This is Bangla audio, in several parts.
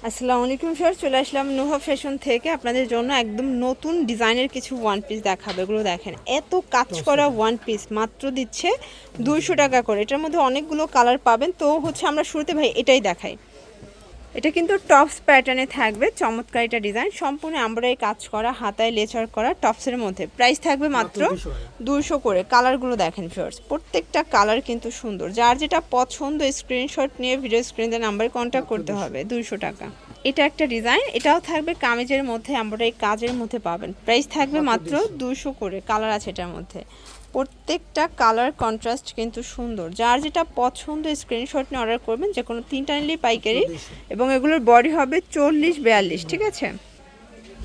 আসসালামু আলাইকুম স্যার, চলে আসলাম নুহা ফ্যাশন থেকে আপনাদের জন্য একদম নতুন ডিজাইনের কিছু ওয়ান পিস দেখাবে। এগুলো দেখেন, এত কাজ করা ওয়ান পিস মাত্র দিচ্ছে 200 টাকা করে। এটার মধ্যে অনেকগুলো কালার পাবেন। তো হচ্ছে আমরা শুরুতে ভাই এটাই দেখাই। এটা কিন্তু টপস প্যাটার্নে থাকবে, চমৎকার এটা ডিজাইন, সম্পূর্ণ এমব্রয়ডারি কাজ করা, হাতায় লেচার করা, টপসের মধ্যে। প্রাইস থাকবে মাত্র 200 করে। কালারগুলো দেখেন ভিউয়ার্স, প্রত্যেকটা কালার কিন্তু সুন্দর। যার যেটা পছন্দ স্ক্রিনশট নিয়ে ভিডিও স্ক্রিনের নাম্বারে কন্ট্যাক্ট করতে হবে। 200 টাকা। এটা একটা ডিজাইন, এটাও থাকবে কামিজের মধ্যে, এমব্রয়ডারি কাজের মধ্যে পাবেন। প্রাইস থাকবে মাত্র 200 করে। কালার আছে এটার মধ্যে, প্রত্যেকটা কালার কন্ট্রাস্ট কিন্তু সুন্দর। যার যেটা পছন্দ স্ক্রিনশট নিয়ে অর্ডার করবেন, যে কোনো 3টা নিলেই পাইকারি, এবং এগুলোর বডি হবে 40-42, ঠিক আছে।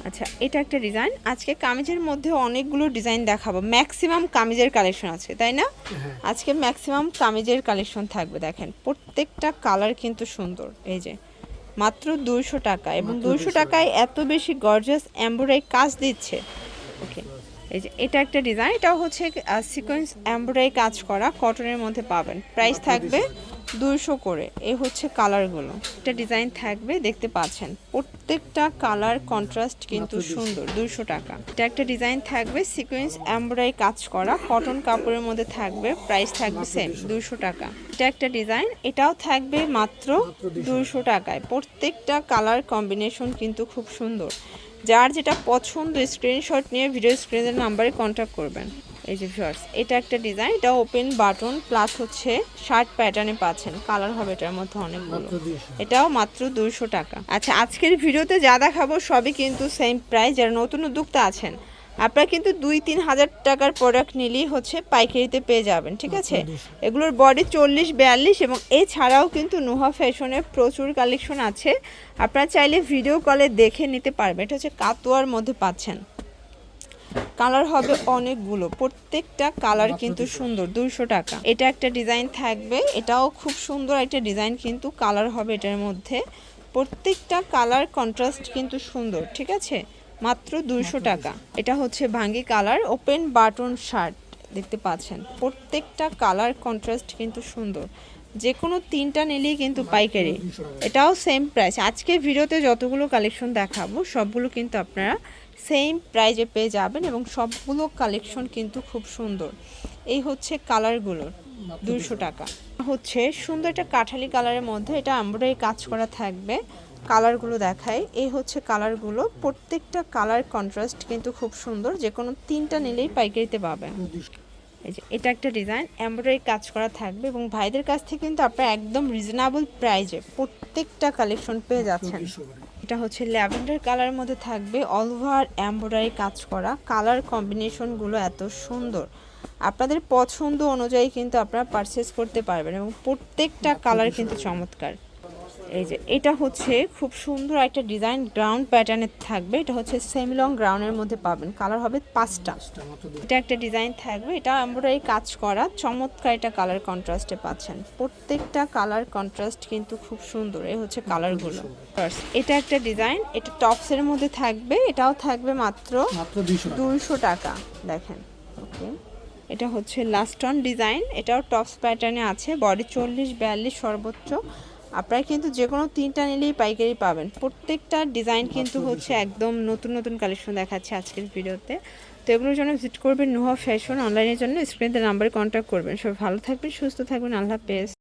আচ্ছা, এটা একটা ডিজাইন। আজকে কামিজের মধ্যে অনেকগুলো ডিজাইন দেখাবো, ম্যাক্সিমাম কামিজের কালেকশন আছে, তাই না? আজকে ম্যাক্সিমাম কামিজের কালেকশন থাকবে। দেখেন প্রত্যেকটা কালার কিন্তু সুন্দর। এই যে মাত্র 200 টাকা, এবং 200 টাকায় এত বেশি গর্জিয়াস এমব্রয়ডারি কাজ দিচ্ছে। ওকে, এই যে এটা একটা ডিজাইন, এটাও হচ্ছে সিকোয়েন্স এমব্রয়ডারি কাজ করা, কটনের মধ্যে পাবেন। প্রাইস থাকবে 200 করে। এই হচ্ছে কালারগুলো, একটা ডিজাইন থাকবে, দেখতে পাচ্ছেন প্রত্যেকটা কালার কন্ট্রাস্ট কিন্তু সুন্দর। 200 টাকা। এটা একটা ডিজাইন থাকবে, সিকোয়েন্স এমব্রয়ডারি কাজ করা, কটন কাপড়ের মধ্যে থাকবে। প্রাইস থাকবে সেম 200 টাকা। এটা একটা ডিজাইন, এটাও থাকবে মাত্র 200 টাকায়। প্রত্যেকটা কালার কম্বিনেশন কিন্তু খুব সুন্দর। যার যেটা পছন্দ স্ক্রিনশট নিয়ে ভিডিও স্ক্রিনের নাম্বারে কন্ট্যাক্ট করবেন। এই যে ভিউয়ার্স, এটা একটা ডিজাইন, এটা ওপেন বাটন প্লাস হচ্ছে শার্ট প্যাটার্নে পাচ্ছেন। কালার হবে এটার মধ্যে অনেকগুলো। এটাও মাত্র 200 টাকা। আচ্ছা, আজকের ভিডিওতে যা দেখাবো সবই কিন্তু সেম প্রাইস। যারা নতুন উদ্যোক্তা আছেন, আপনারা কিন্তু 2-3 হাজার টাকার প্রোডাক্ট নিলেই হচ্ছে পাইকারিতে পেয়ে যাবেন, ঠিক আছে। এগুলোর বডি 40-42, এবং এছাড়াও কিন্তু নুহা ফ্যাশনের প্রচুর কালেকশন আছে। আপনারা চাইলে ভিডিও কলে দেখে নিতে পারবেন। এটা হচ্ছে কাতোয়ার মধ্যে পাচ্ছেন, কালার হবে অনেকগুলো, প্রত্যেকটা কালার কিন্তু সুন্দর। 200 টাকা। এটা একটা ডিজাইন থাকবে, এটাও খুব সুন্দর একটা ডিজাইন, কিন্তু কালার হবে এটার মধ্যে। প্রত্যেকটা কালার কন্ট্রাস্ট কিন্তু সুন্দর, ঠিক আছে। মাত্র 200 টাকা। এটা হচ্ছে ভাঙ্গি কালার, ওপেন বাটন শার্ট, দেখতে পাচ্ছেন প্রত্যেকটা কালার কন্ট্রাস্ট কিন্তু সুন্দর। যে কোনো 3টা নিলেই কিন্তু পাইকারি। এটাও সেম প্রাইস। আজকে ভিডিওতে যতগুলো কালেকশন দেখাবো সবগুলো কিন্তু আপনারা সেম প্রাইজে পেয়ে যাবেন, এবং সবগুলো কালেকশন কিন্তু খুব সুন্দর। এই হচ্ছে কালারগুলো, 200 টাকা। হচ্ছে সুন্দর একটা কাঠালি কালারের মধ্যে, এটা এমব্রয়ডারি কাজ করা থাকবে। কালারগুলো দেখাই, এই হচ্ছে কালারগুলো, প্রত্যেকটা কালার কন্ট্রাস্ট কিন্তু খুব সুন্দর। যে কোনো 3টা নিলেই পাইকারিতে পাবেন। এই যে এটা একটা ডিজাইন, এমব্রয়ডারি কাজ করা থাকবে, এবং ভাইদের কাছ থেকে কিন্তু আপনারা একদম রিজনেবল প্রাইজে প্রত্যেকটা কালেকশন পেয়ে যাচ্ছেন। এটা হচ্ছে ল্যাভেন্ডার কালারের মধ্যে থাকবে, অল ওভার এমব্রয়ডারি কাজ করা। কালার কম্বিনেশনগুলো এত সুন্দর, আপনাদের পছন্দ অনুযায়ী কিন্তু আপনারা পারচেস করতে পারবেন, এবং প্রত্যেকটা কালার কিন্তু চমৎকার। এই যে এটা হচ্ছে খুব সুন্দর একটা ডিজাইন, গ্রাউন্ড প্যাটার্নের থাকবে। এটা হচ্ছে সেমি লং গ্রাউন্ডের মধ্যে পাবেন, কালার হবে 5টা। এটা একটা ডিজাইন থাকবে, এটা এমব্রয়ডারি কাজ করা, চমৎকার এটা কালার কন্ট্রাস্টে পাচ্ছেন। প্রত্যেকটা কালার কন্ট্রাস্ট কিন্তু খুব সুন্দর। এই হচ্ছে কালারগুলো। এটা একটা ডিজাইন, এটা টপসের মধ্যে থাকবে, এটাও থাকবে মাত্র 200 টাকা। দেখেন, ওকে, এটা হচ্ছে লাস্ট অন ডিজাইন, এটাও টপস প্যাটার্নে আছে, বডি 40-42 সর্বোচ্চ। আপনারা কিন্তু যে কোনো 3টা নিলেই পাইকারি পাবেন। প্রত্যেকটা ডিজাইন কিন্তু হচ্ছে একদম নতুন নতুন কালেকশন দেখাচ্ছে আজকের ভিডিওতে। তো এগুলোর জন্য ভিজিট করবেন নুহা ফ্যাশন। অনলাইনের জন্য স্ক্রিনের নাম্বারে কন্ট্যাক্ট করবেন। সবাই ভালো থাকবেন, সুস্থ থাকবেন, আল্লাহ হাফেজ।